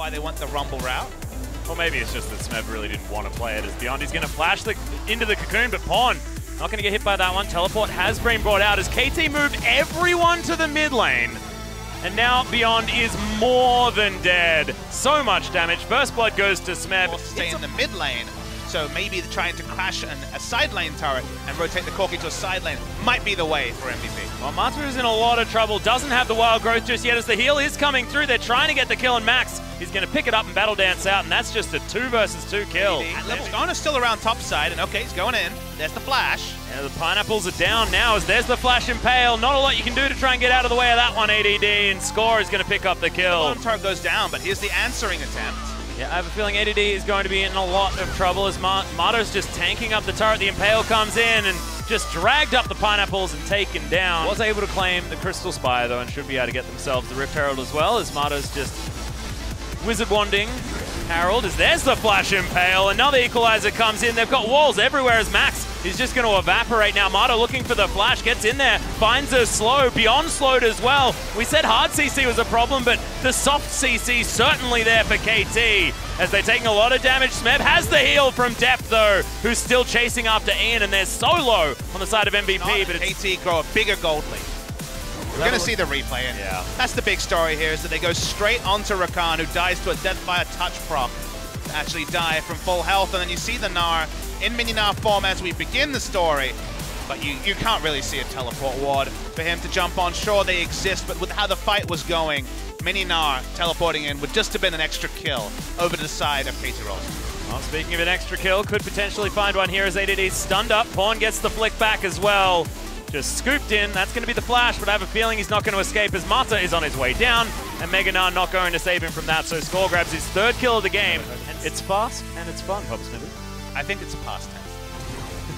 why they went the Rumble route. Or maybe it's just that Smeb really didn't want to play it as Beyond. He's going to flash into the cocoon, but Pawn not going to get hit by that one. Teleport has been brought out as KT moved everyone to the mid lane. And now Beyond is more than dead. So much damage. First blood goes to Smeb. Stay in the mid lane. So maybe trying to crash a side lane turret and rotate the Corki to a side lane might be the way for MVP. Well, Mata is in a lot of trouble. Doesn't have the wild growth just yet as the heal is coming through. They're trying to get the kill on Max. He's going to pick it up and battle dance out, and that's just a 2 versus 2 kill. Level's still around top side, and okay, he's going in. There's the flash. Yeah, the pineapples are down now as there's the flash impale. Not a lot you can do to try and get out of the way of that one, ADD, and Score is going to pick up the kill. The bottom turret goes down, but here's the answering attempt. Yeah, I have a feeling ADD is going to be in a lot of trouble as Mato's just tanking up the turret. The Impale comes in and just dragged up the pineapples and taken down. Was able to claim the Crystal Spire though and should be able to get themselves the Rift Herald as well as Mato's just wizard wanding. Herald is there's the flash Impale. Another equalizer comes in. They've got walls everywhere as Max is just going to evaporate now. Mato looking for the flash, gets in there, finds a slow, Beyond slowed as well. We said hard CC was a problem, but the soft CC certainly there for KT as they're taking a lot of damage. Smeb has the heal from Depth though, who's still chasing after Ian, and they're so low on the side of MVP. But KT grow a bigger gold lead. We're going to see the replay, and that's the big story here, is that they go straight onto Rakan, who dies to a death by a touch proc to actually die from full health, and then you see the Gnar in mini Gnar form as we begin the story, but you can't really see a teleport ward for him to jump on. Sure, they exist, but with how the fight was going, mini Gnar teleporting in would just have been an extra kill over to the side of KT Rolls. Well, speaking of an extra kill, could potentially find one here as ADD's stunned up. Pawn gets the flick back as well. Just scooped in, that's going to be the flash, but I have a feeling he's not going to escape as Mata is on his way down, and Mega Gnar not going to save him from that, so Score grabs his 3rd kill of the game. And it's fast, and it's fun, Papa Snippet. I think it's past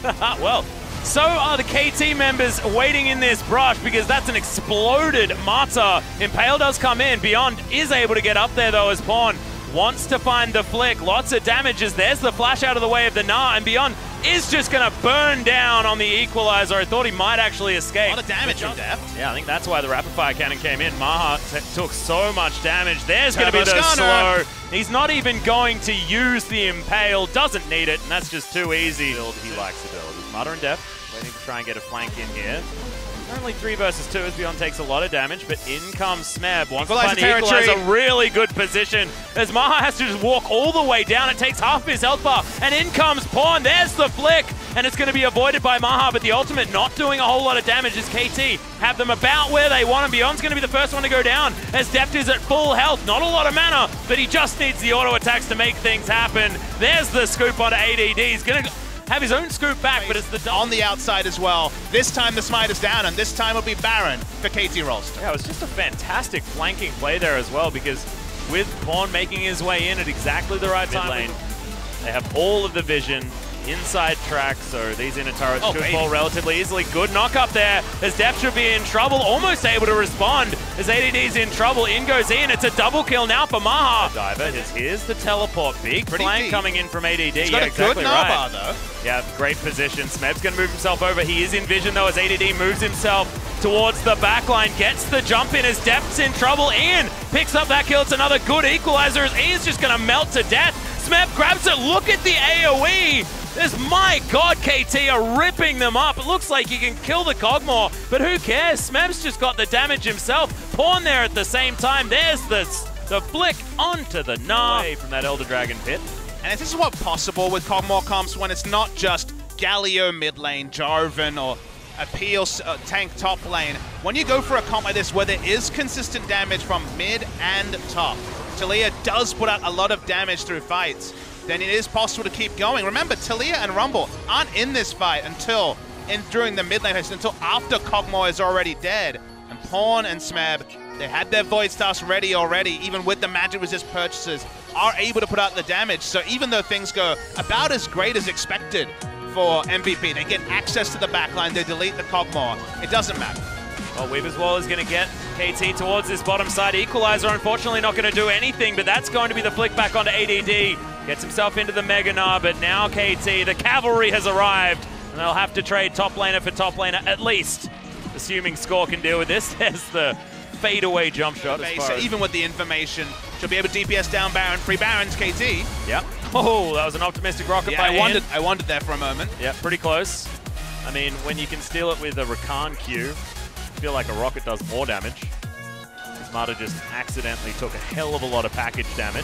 tense. Well, so are the KT members waiting in this brush because that's an exploded Mata. Impale does come in, Beyond is able to get up there though as Pawn wants to find the flick. Lots of damages, there's the flash out of the way of the Gnar, and Beyond is just going to burn down on the equalizer. I thought he might actually escape. A lot of damage from Depth. Yeah, I think that's why the rapid fire cannon came in. Maha took so much damage. There's going to be the slow. He's not even going to use the Impale. Doesn't need it, and that's just too easy. He likes the build. Mata and Depth waiting to try and get a flank in here. Only 3 versus 2 as Beyond takes a lot of damage, but in comes Smeb. Wants to find the equalizer, really good position as Maha has to just walk all the way down. It takes half his health bar, and in comes Pawn. There's the flick, and it's going to be avoided by Maha, but the ultimate not doing a whole lot of damage as KT have them about where they want, and Beyond's going to be the first one to go down as Depth is at full health. Not a lot of mana, but he just needs the auto attacks to make things happen. There's the scoop onto ADD. He's going to have his own scoop back, but it's the on the outside as well. This time the smite is down, and this time will be Baron for KT Rolls. Yeah, it was just a fantastic flanking play there as well, because with Pawn making his way in at exactly the right time, lane, they have all of the vision inside track, so these inner turrets should fall relatively easily. Good knock up there as Depth should be in trouble, almost able to respond as ADD's in trouble. In goes Ian, it's a double kill now for Maha. Diver, here's the teleport. Big flank coming in from ADD. He's got a good Gnar though. Yeah, great position. Smeb's going to move himself over. He is in vision though as ADD moves himself towards the backline, gets the jump in as Depth's in trouble. Ian picks up that kill. It's another good equalizer as Ian's just going to melt to death. Smeb grabs it. Look at the AoE. My God, KT are ripping them up. It looks like he can kill the Cogmore, but who cares? Smeb's just got the damage himself. Pawn there at the same time. There's the flick onto the Gnar from that Elder Dragon pit. And this is what's possible with Cogmore comps when it's not just Galio mid lane, Jarvan, or a Peel tank top lane. When you go for a comp like this where there is consistent damage from mid and top, Taliyah does put out a lot of damage through fights, then it is possible to keep going. Remember, Taliyah and Rumble aren't in this fight during the mid lane phase, until after Cogmore is already dead. And Pawn and Smeb, they had their Void Staffs ready already, even with the magic resist purchases, are able to put out the damage. So even though things go about as great as expected for MVP, they get access to the backline, they delete the Cogmore, it doesn't matter. Well, Weaver's Wall is going to get KT towards this bottom side. Equalizer, unfortunately, not going to do anything, but that's going to be the flick back onto ADD. Gets himself into the Mega Gnar, but now KT, the cavalry has arrived, and they'll have to trade top laner for top laner at least, assuming Score can deal with this. There's the fadeaway jump shot. Even with the information, she'll be able to DPS down Baron, free Baron's KT. Yep. Oh, that was an optimistic rocket by Ian. I wondered there for a moment. Yeah, pretty close. I mean, when you can steal it with a Rakan Q, I feel like a rocket does more damage. Mata just accidentally took a hell of a lot of package damage.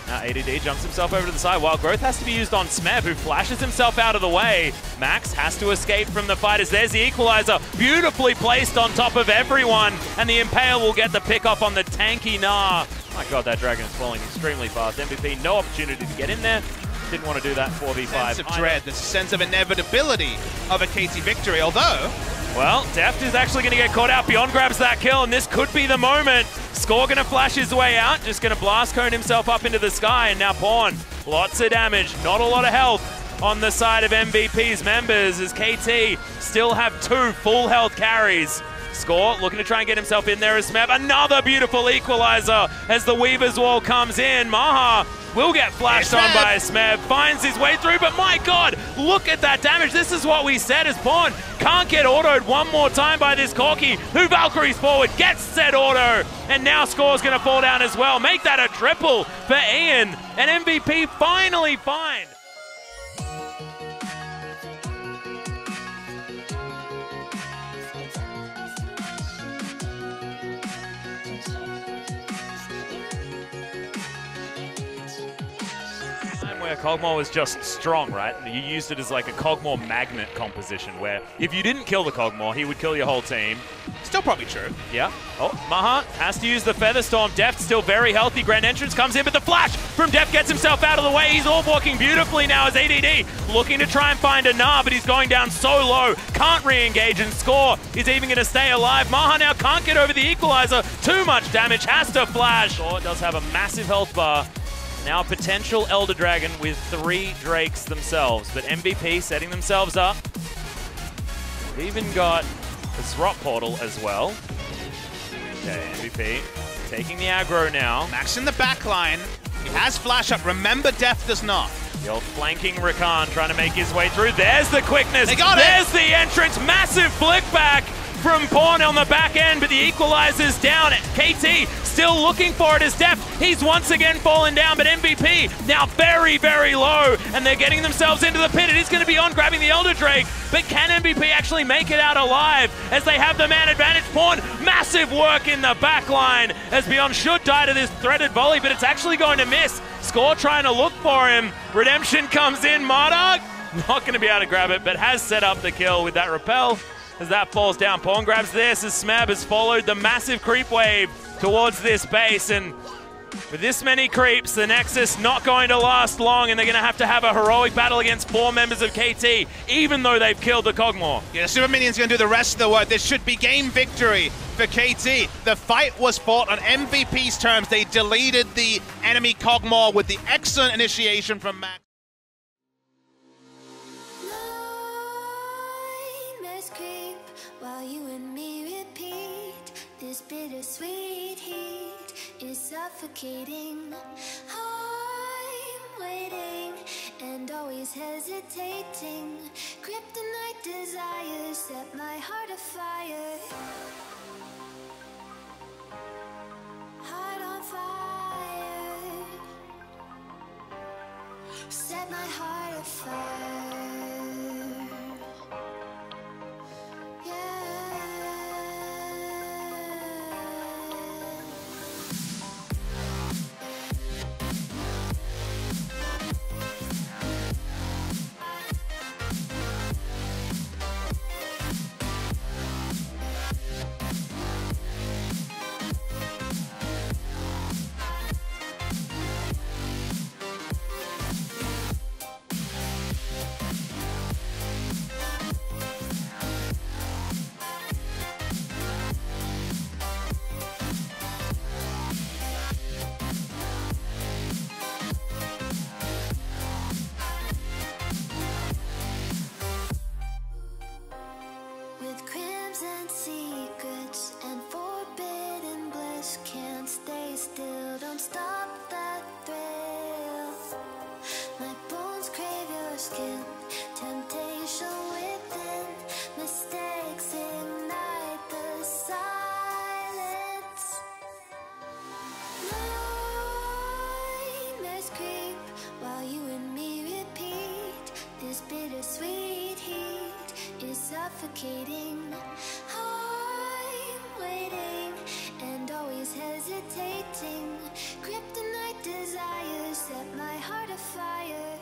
Now ADD jumps himself over to the side. Wild Growth has to be used on Smeb, who flashes himself out of the way. Max has to escape from the fighters. There's the equalizer, beautifully placed on top of everyone. And the Impale will get the pick off on the tanky Gnar. My god, that dragon is falling extremely fast. MVP, no opportunity to get in there. Didn't want to do that 4v5. Sense of dread, there's a sense of inevitability of a KT victory, although... Well, Deft is actually going to get caught out. Beyond grabs that kill, and this could be the moment. Score going to flash his way out, just going to blast cone himself up into the sky, and now Pawn. Lots of damage, not a lot of health on the side of MVP's members, as KT still have 2 full health carries. Score looking to try and get himself in there as Smeb. Another beautiful equalizer as the Weaver's Wall comes in. Maha will get flashed on by Smeb, finds his way through, but my god, look at that damage. This is what we said as Pawn can't get autoed one more time by this Corki, who Valkyries forward, gets said auto, and now Score's gonna fall down as well. Make that a triple for Ian, and MVP finally fine. Where Kog'Maw was just strong, right? You used it as like a Kog'Maw magnet composition where if you didn't kill the Kog'Maw, he would kill your whole team. Still probably true. Yeah. Oh, Maha has to use the Feather Storm. Deft still very healthy. Grand Entrance comes in, but the flash from Deft gets himself out of the way. He's all walking beautifully now as ADD looking to try and find a Gnar, but he's going down so low. Can't re-engage, and Score is even going to stay alive. Maha now can't get over the equalizer. Too much damage, has to flash. Score does have a massive health bar. Now a potential Elder Dragon with 3 Drakes themselves, but MVP setting themselves up. We've even got the Throt Portal as well. Okay, MVP taking the aggro now. Max in the back line. He has flash up. Remember, Deft does not. The old flanking Rakan trying to make his way through. There's the quickness. They got it. There's the entrance. Massive flick back from Pawn on the back end, but the equalizer's down. KT still looking for it as Deft. He's once again fallen down, but MVP now very, very low, and they're getting themselves into the pit. It is going to be on grabbing the Elder Drake, but can MVP actually make it out alive as they have the man advantage? Pawn, massive work in the back line as Beyond should die to this threaded volley, but it's actually going to miss. Score trying to look for him. Redemption comes in. Marduk not going to be able to grab it, but has set up the kill with that repel as that falls down. Pawn grabs this as Smeb has followed the massive creep wave towards this base, and with this many creeps, the Nexus not going to last long, and they're going to have a heroic battle against 4 members of KT, even though they've killed the Kog'Maw. Yeah, the Super Minion's going to do the rest of the work. This should be game victory for KT. The fight was fought on MVP's terms. They deleted the enemy Kog'Maw with the excellent initiation from Max. While you and me repeat, this bittersweet heat is suffocating. I'm waiting and always hesitating. Kryptonite desires set my heart afire. Heart on fire. Set my heart afire. suffocating. I'm waiting and always hesitating. Kryptonite desires set my heart afire.